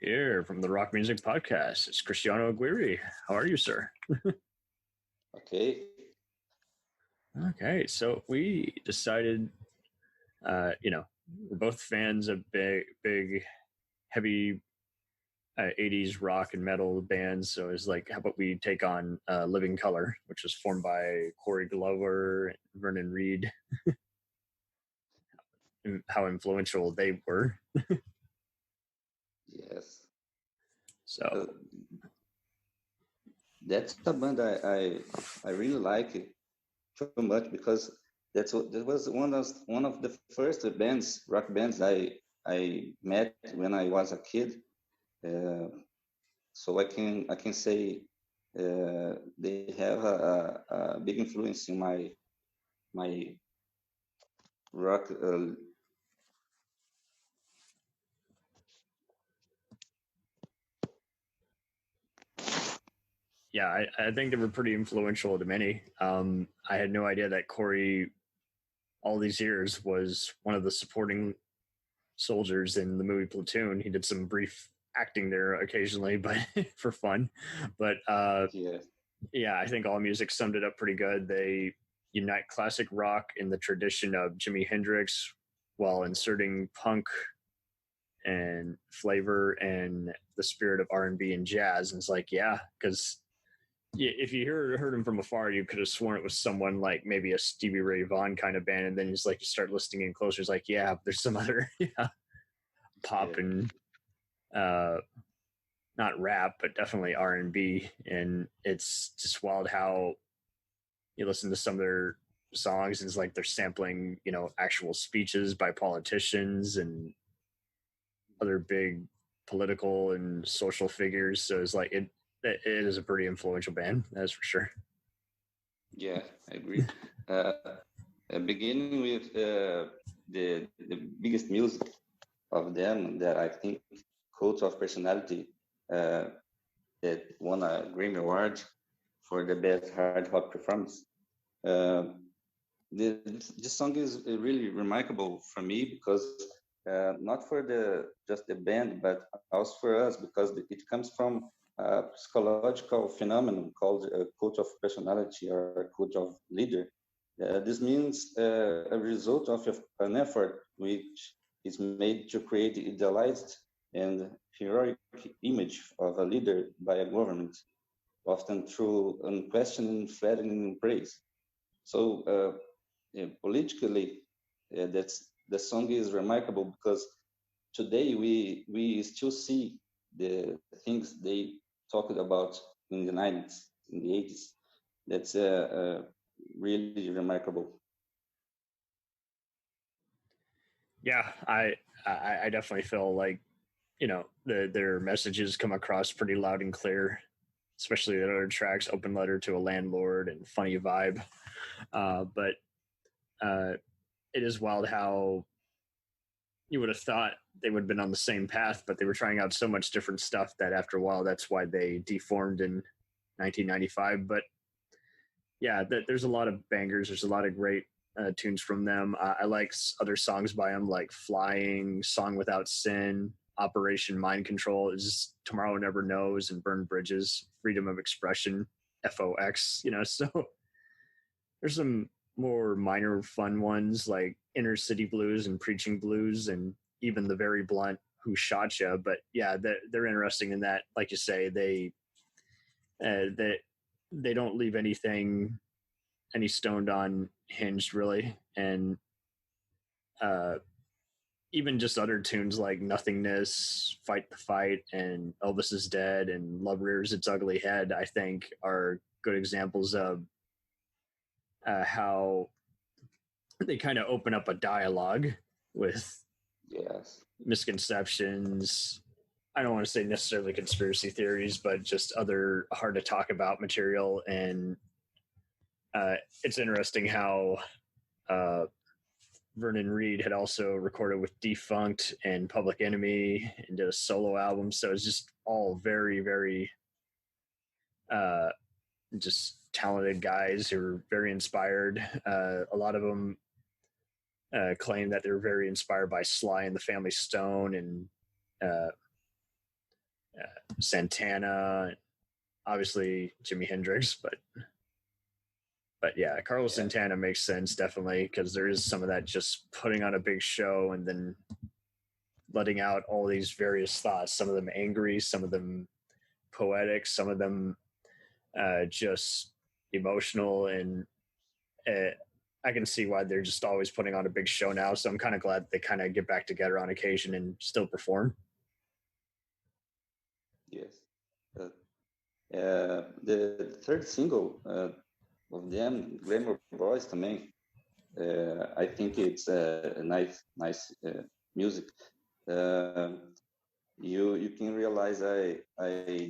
here from the Rock Music Podcast. It's Christiano Aguirre. How are you, sir? Okay. Okay, so we decided, we're both fans of big, heavy 80s rock and metal bands. So it's like, how about we take on Living Colour, which was formed by Corey Glover and Vernon Reid. How influential they were. Yes. So that's a band I really like it so much because that was one of the first rock bands I met when I was a kid. So I can say they have a big influence in my rock. Yeah, I think they were pretty influential to many. I had no idea that Corey, all these years, was one of the supporting soldiers in the movie Platoon. He did some brief acting there occasionally, but for fun. But yeah, I think All Music summed it up pretty good. They unite classic rock in the tradition of Jimi Hendrix while inserting punk and flavor and the spirit of R&B and jazz. And it's like, yeah, because if you heard him from afar, you could have sworn it was someone like maybe a Stevie Ray Vaughan kind of band. And then it's like you start listening in closer. It's like, yeah, there's some other pop and not rap, but definitely R&B. And it's just wild how you listen to some of their songs and it's like they're sampling, actual speeches by politicians and other big political and social figures. So it's like it is a pretty influential band, that's for sure. Yeah, I agree. Beginning with the biggest music of them that I think Cult of Personality that won a Grammy Award for the best hard rock performance. This song is really remarkable for me because not for just the band, but also for us because it comes from a psychological phenomenon called a cult of personality or a cult of leader. This means a result of an effort which is made to create idealized and heroic image of a leader by a government, often through unquestioning flattering praise. So politically, that's the song is remarkable because today we still see the things they talked about in the 90s, in the 80s. That's really remarkable. Yeah, I definitely feel like their messages come across pretty loud and clear, especially the other tracks, Open Letter to a Landlord and Funny Vibe. But it is wild how you would have thought they would have been on the same path, but they were trying out so much different stuff that after a while, that's why they deformed in 1995. But yeah, there's a lot of bangers. There's a lot of great tunes from them. I like other songs by them, like Flying, Song Without Sin, Operation Mind Control, is just Tomorrow Never Knows, and Burn Bridges, Freedom of Expression, FOX. So there's some more minor fun ones like Inner City Blues and Preaching Blues, and even the very blunt Who Shot Ya. But yeah, they're interesting in that, like you say, they don't leave any stoned on hinged really. And even just other tunes like Nothingness, Fight the Fight, and Elvis is Dead, and Love Rears Its Ugly Head, I think are good examples of how they kind of open up a dialogue with misconceptions. I don't want to say necessarily conspiracy theories, but just other hard to talk about material. And it's interesting how Vernon Reid had also recorded with Defunct and Public Enemy and did a solo album. So it's just all very, very just talented guys who are very inspired. A lot of them claim that they were very inspired by Sly and the Family Stone and Santana, obviously Jimi Hendrix, but yeah, Carlos Santana makes sense definitely, because there is some of that just putting on a big show and then letting out all these various thoughts, some of them angry, some of them poetic, some of them just emotional. And I can see why they're just always putting on a big show now. So I'm kind of glad they kind of get back together on occasion and still perform. Yes. The third single of them, Glamour Boys, também. I think it's a nice music. You can realize I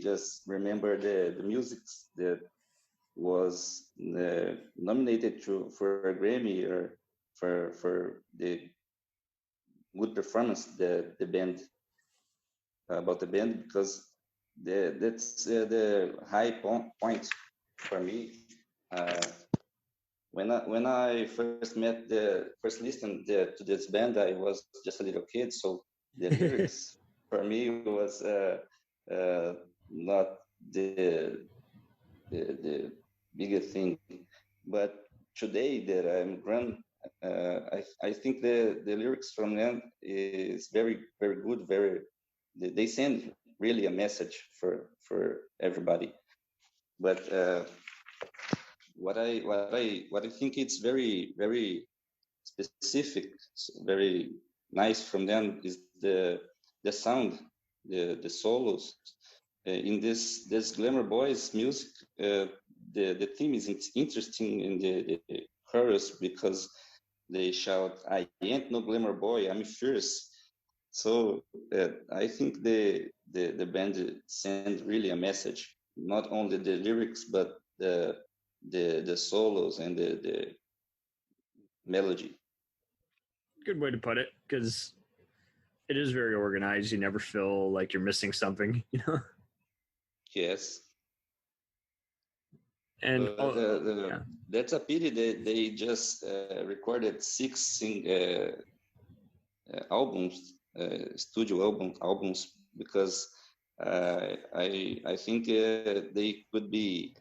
just remember the music that was nominated for a Grammy or for the good performance the band about the band, because that's the high point for me. When I first listened to this band, I was just a little kid, so the lyrics for me was not the biggest thing. But today that I'm grown, I think the lyrics from them is very good. They send really a message for everybody. But what I think it's very specific, very nice from them is the sound, the solos. In this Glamour Boys music, the theme is interesting in the chorus, because they shout, "I ain't no glamour boy, I'm fierce." So I think the band send really a message, not only the lyrics but the solos and the melody. Good way to put it, because it is very organized. You never feel like you're missing something, you know? Yes. And that's a pity that they just recorded 6 albums, studio albums, because I think they could be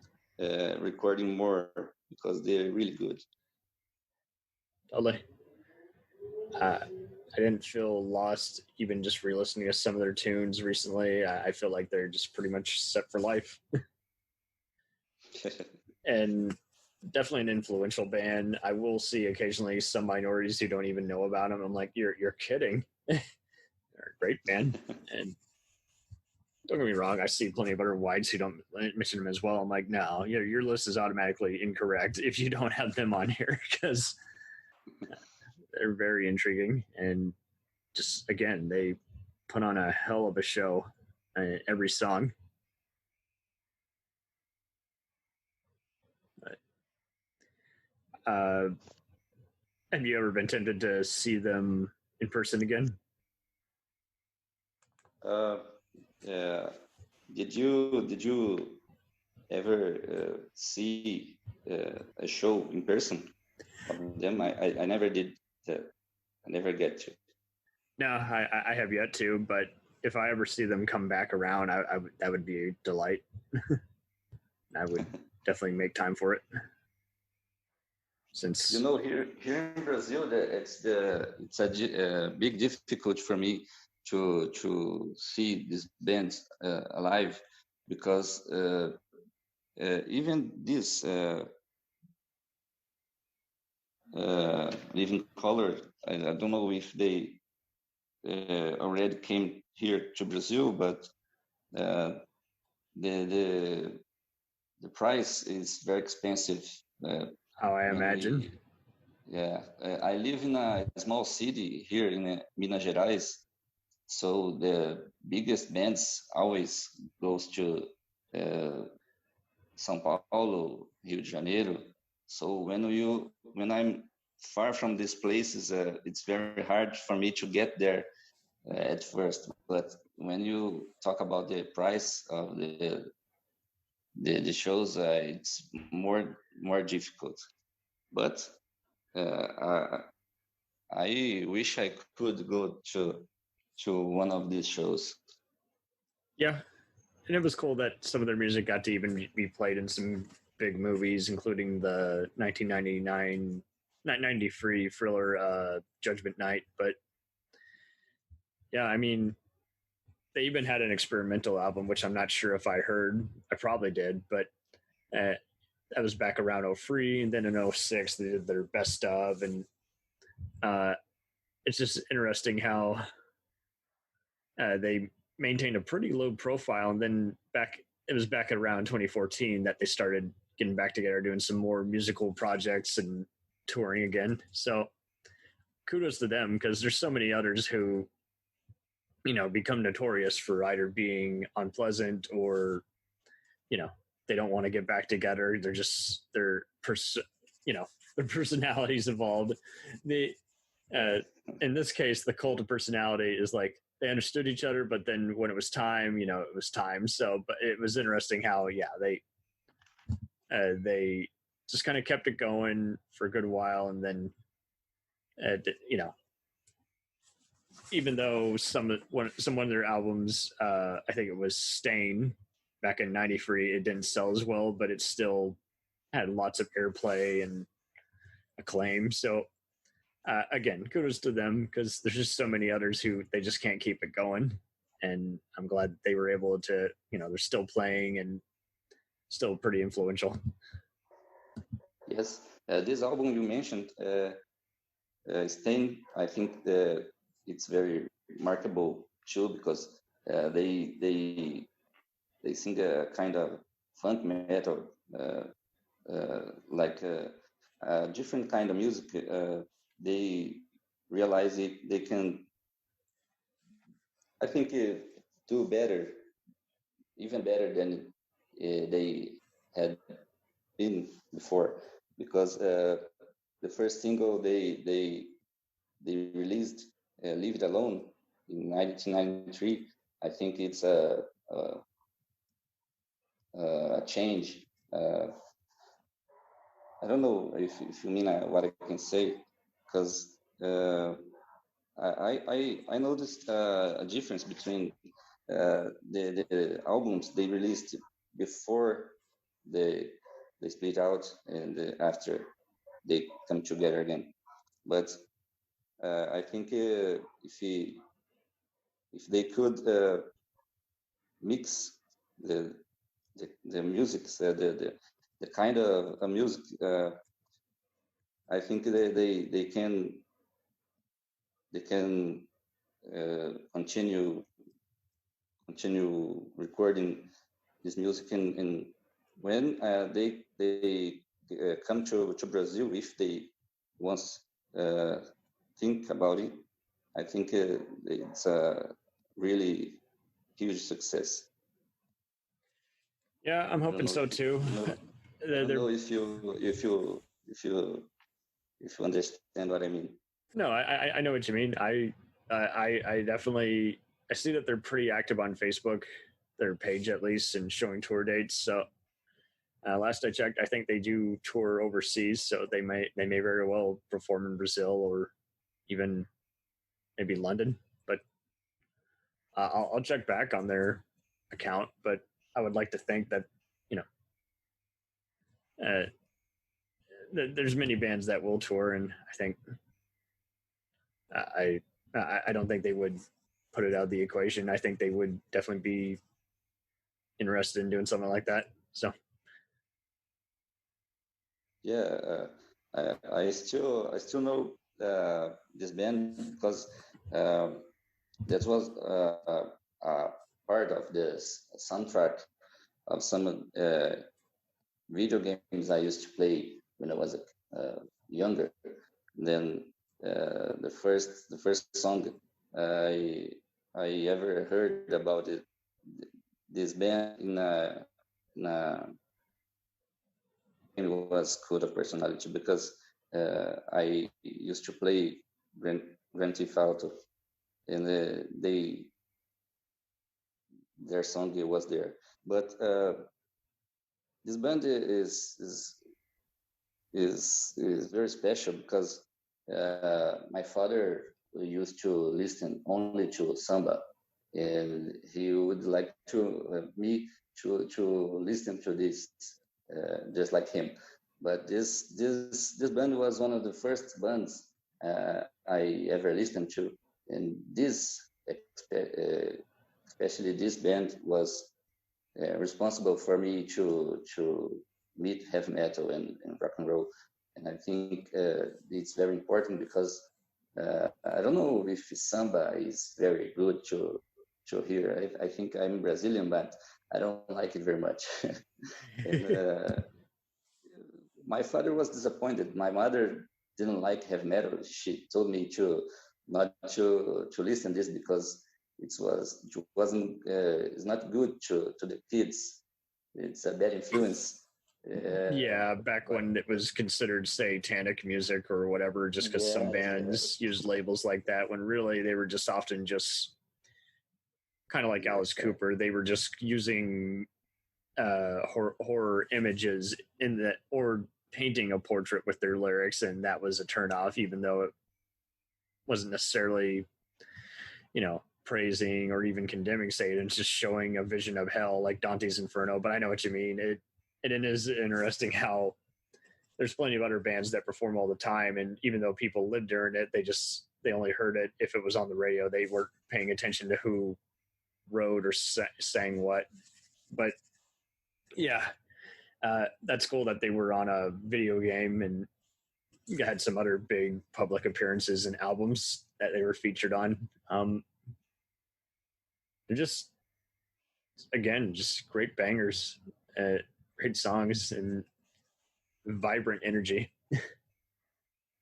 recording more, because they're really good. Totally. I didn't feel lost even just re-listening to some of their tunes recently. I feel like they're just pretty much set for life. And definitely an influential band. I will see occasionally some minorities who don't even know about them. I'm like, you're kidding. They're a great band. And don't get me wrong, I see plenty of other whites who don't mention them as well. I'm like, no, your list is automatically incorrect if you don't have them on here, because they're very intriguing. And just, again, they put on a hell of a show every song. Have you ever been tempted to see them in person again? Yeah. Did you ever see a show in person of them? I never did. I never get to. No, I have yet to, but if I ever see them come back around, that would be a delight. I would definitely make time for it. Since here in Brazil, it's a big difficulty for me to see these bands alive, because even this Living Colour, I don't know if they already came here to Brazil, but the price is very expensive. How I imagine. I live in a small city here in Minas Gerais, so the biggest bands always goes to São Paulo, Rio de Janeiro. So when I'm far from these places, it's very hard for me to get there at first. But when you talk about the price of the shows, it's more difficult. But I wish I could go to one of these shows. Yeah, And it was cool that some of their music got to even be played in some big movies, including the 1993 thriller Judgment Night. But yeah, I mean, they even had an experimental album, which I'm not sure if I heard. I probably did, but that was back around '03, and then in '06 they did their best of, and it's just interesting how they maintained a pretty low profile, and then it was back around 2014 that they started getting back together, doing some more musical projects and touring again. So kudos to them, because there's so many others who, become notorious for either being unpleasant or, they don't want to get back together. They're just their personalities evolved. In this case, the cult of personality is like they understood each other, but then when it was time, it was time. So, but it was interesting how, they just kind of kept it going for a good while, and then, even though one of their albums, I think it was Stain, back in '93, it didn't sell as well, but it still had lots of airplay and acclaim. So, again, kudos to them, because there's just so many others who they just can't keep it going. And I'm glad they were able to, they're still playing and still pretty influential. Yes, this album you mentioned, Stain, I think it's very remarkable too, because they sing a kind of funk metal, like a different kind of music. They realize they can, I think, do better, even better than they had been before, because the first single they released, "Leave It Alone," in 1993. I think it's a change. I don't know if you mean what I can say, because I noticed a difference between the albums they released before they split out and after they come together again. But I think if they could mix the music, the kind of music, I think they can continue recording this music, and when they come to Brazil, if they once think about it, I think it's a really huge success. Yeah, I'm hoping so too. I don't know if you understand what I mean. No, I know what you mean. I definitely, I see that they're pretty active on Facebook, their page at least, and showing tour dates. So last I checked, I think they do tour overseas, so they may very well perform in Brazil or even maybe London. But I'll check back on their account. But I would like to think that there's many bands that will tour, and I think I don't think they would put it out of the equation. I think they would definitely be interested in doing something like that. So yeah, I still know this band because that was part of the soundtrack of some video games I used to play when I was younger. Then the first song I ever heard about this band it was Code of Personality, because I used to play Grand Theft Auto, and their song was there. But this band is very special because my father used to listen only to samba, and he would like to me to listen to this just like him. But this band was one of the first bands I ever listened to, and especially this band was responsible for me to meet heavy metal and rock and roll. And I think it's very important because I don't know if samba is very good to hear. I think I'm Brazilian, but I don't like it very much. And my father was disappointed. My mother didn't like heavy metal. She told me to not to listen this because it wasn't it's not good to the kids. It's a bad influence. Yeah, back But when it was considered satanic music or whatever, just because some bands used labels like that, when really they were just often just kind of like Alice Cooper. They were just using horror images in the or painting a portrait with their lyrics, and that was a turnoff, even though it wasn't necessarily, praising or even condemning Satan. It's just showing a vision of hell, like Dante's Inferno. But I know what you mean. It is interesting how there's plenty of other bands that perform all the time, and even though people lived during it, they only heard it if it was on the radio. They weren't paying attention to who wrote or sang what. But yeah, that's cool that they were on a video game and had some other big public appearances and albums that they were featured on. They're just, again, just great bangers, great songs, and vibrant energy.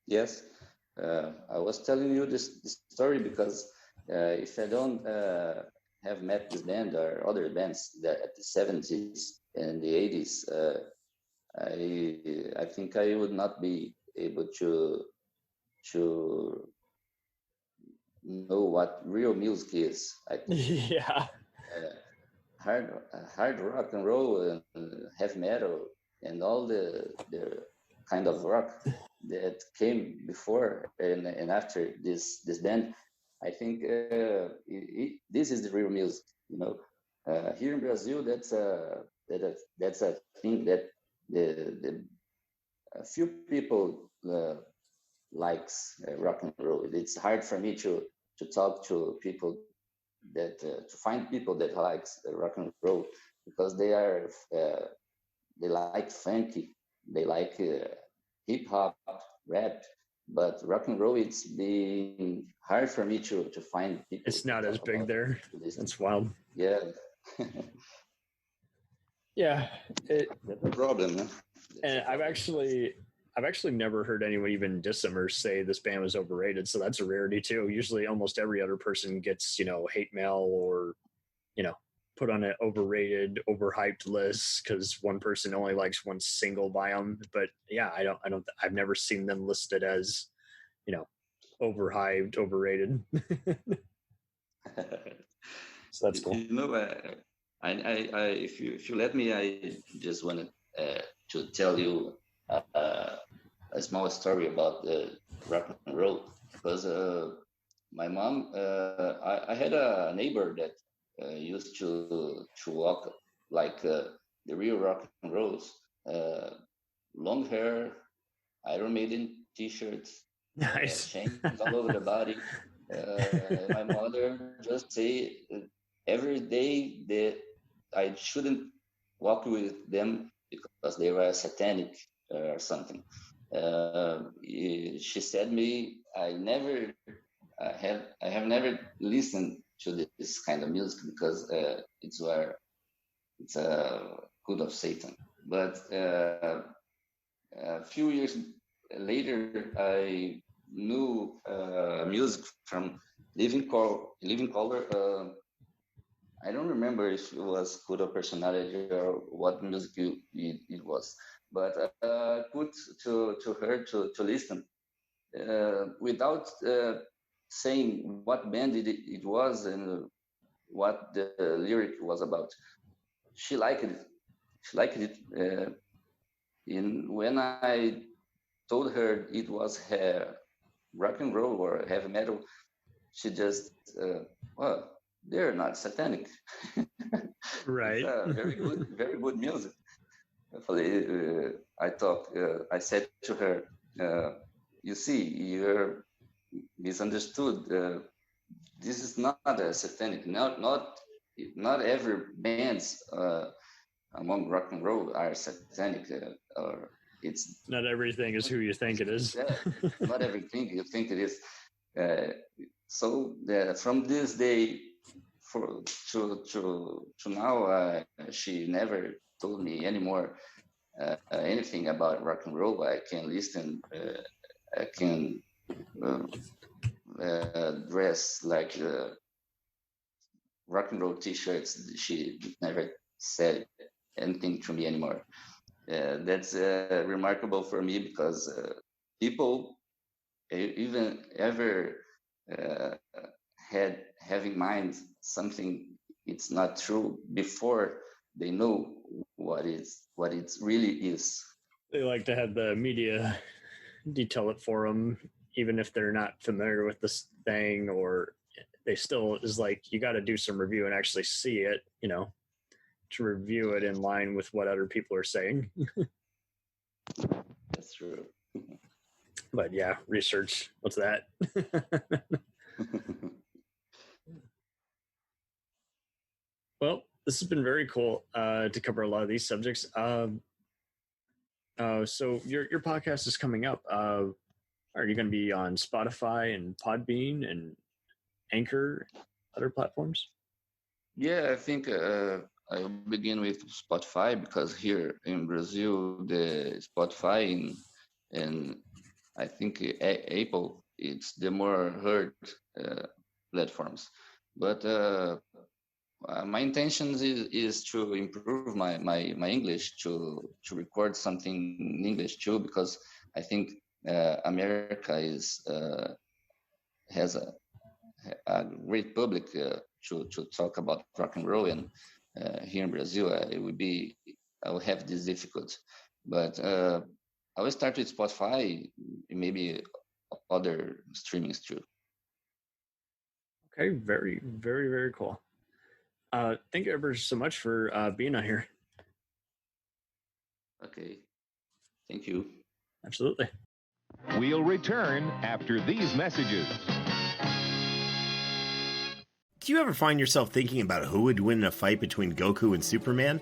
yes, I was telling you this story because if I don't have met this band or other bands that at the 70s and the 80s, I think I would not be able to know what real music is. I think. Yeah. Hard rock and roll and heavy metal and all the kind of rock that came before and after this band. I think this is the real music. Here in Brazil, that's a thing that the a few people likes rock and roll. It's hard for me to talk to people that to find people that likes rock and roll because they like funky, they like hip hop, rap, but rock and roll it's been hard for me to find people. It's not as big there. That's wild. Yeah. Yeah, that's a problem. Huh? And I've actually never heard anyone even diss them or say this band was overrated. So that's a rarity too. Usually almost every other person gets, hate mail or, put on an overrated, overhyped list because one person only likes one single by them. But yeah, I've never seen them listed as, overhyped, overrated. So that's cool. If you let me, I just wanted to tell you a small story about the rock and roll because my mom, I had a neighbor that used to walk like the real rock and rolls, long hair, Iron Maiden t-shirts, nice, chains all over the body. My mother just say every day that I shouldn't walk with them because they were satanic or something. She said me, I have never listened to this kind of music because it's good of Satan. But a few years later, I knew music from Living Colour. I don't remember if it was Good of Personality or what music it was, but I put to her to listen without saying what band it was and what the lyric was about. She liked it. She liked it. When I told her it was rock and roll or heavy metal, she just, well, they're not satanic. Right. It's very good music. I said to her, you see, you're misunderstood. This is not a satanic. Not every bands among rock and roll are satanic, or it's not everything is who you think it is. Not everything you think it is. So from this day to now, she never told me anymore anything about rock and roll. I can listen. I can dress like rock and roll T-shirts. She never said anything to me anymore. That's remarkable for me, because people even ever have in mind something it's not true before they know what it really is. They like to have the media detail it for them, even if they're not familiar with this thing, or they still is like, you got to do some review and actually see it, to review it in line with what other people are saying. That's true. But yeah, research, what's that? Well, this has been very cool to cover a lot of these subjects. So your podcast is coming up. Are you going to be on Spotify and Podbean and Anchor, other platforms? Yeah, I think I'll begin with Spotify, because here in Brazil, the Spotify and I think Apple, it's the more heard platforms. But my intention is to improve my English, to record something in English too, because I think America has a great public to talk about rock and roll, and here in Brazil I will have this difficulty. But I will start with Spotify, maybe other streamings too. Okay, very, very, very cool. Thank you ever so much for being on here. Okay, thank you. Absolutely. We'll return after these messages. Do you ever find yourself thinking about who would win in a fight between Goku and Superman?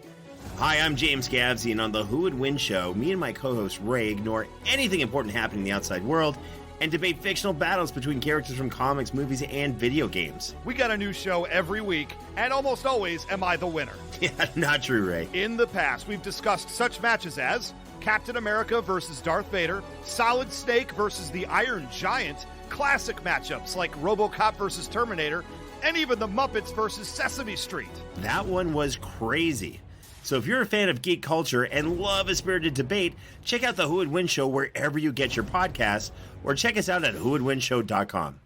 Hi, I'm James Gavsey, and on the Who Would Win show, me and my co-host Ray ignore anything important happening in the outside world and debate fictional battles between characters from comics, movies, and video games. We got a new show every week, and almost always am I the winner. Yeah, not true, Ray. In the past, we've discussed such matches as Captain America versus Darth Vader, Solid Snake versus the Iron Giant, classic matchups like RoboCop versus Terminator, and even the Muppets versus Sesame Street. That one was crazy. So if you're a fan of geek culture and love a spirited debate, check out the Who Would Win show wherever you get your podcasts, or check us out at whowouldwinshow.com.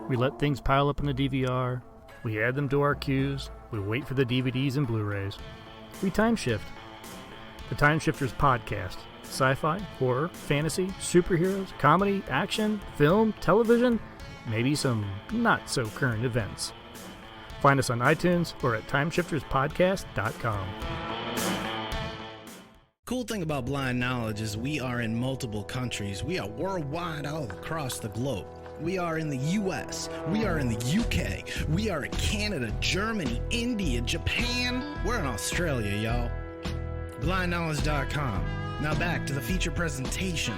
We let things pile up in the DVR, we add them to our queues, we wait for the DVDs and Blu-rays. We time shift. The Time Shifters Podcast. Sci-fi, horror, fantasy, superheroes, comedy, action, film, television, maybe some not-so-current events. Find us on iTunes or at timeshifterspodcast.com. Cool thing about Blind Knowledge is we are in multiple countries. We are worldwide all across the globe. We are in the US, we are in the UK, we are in Canada, Germany, India, Japan. We're in Australia, y'all. BlindKnowledge.com. Now back to the feature presentation.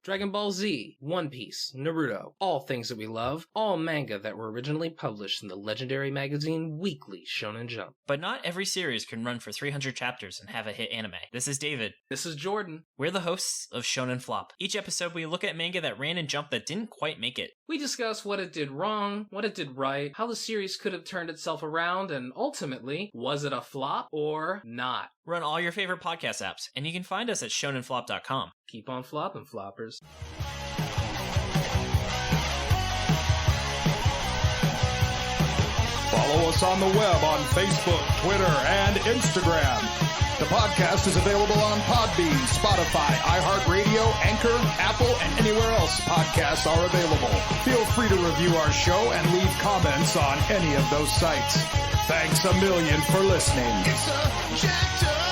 Dragon Ball Z, One Piece, Naruto, all things that we love, all manga that were originally published in the legendary magazine Weekly Shonen Jump. But not every series can run for 300 chapters and have a hit anime. This is David. This is Jordan. We're the hosts of Shonen Flop. Each episode we look at manga that ran in Jump that didn't quite make it. We discuss what it did wrong, what it did right, how the series could have turned itself around, and ultimately, was it a flop or not? We're on all your favorite podcast apps, and you can find us at shonenflop.com. Keep on flopping, floppers. Follow us on the web on Facebook, Twitter, and Instagram The podcast is available on Podbean, Spotify, iHeartRadio, Anchor, Apple, and anywhere else podcasts are available. Feel free to review our show and leave comments on any of those sites. Thanks a million for listening. It's a jacked up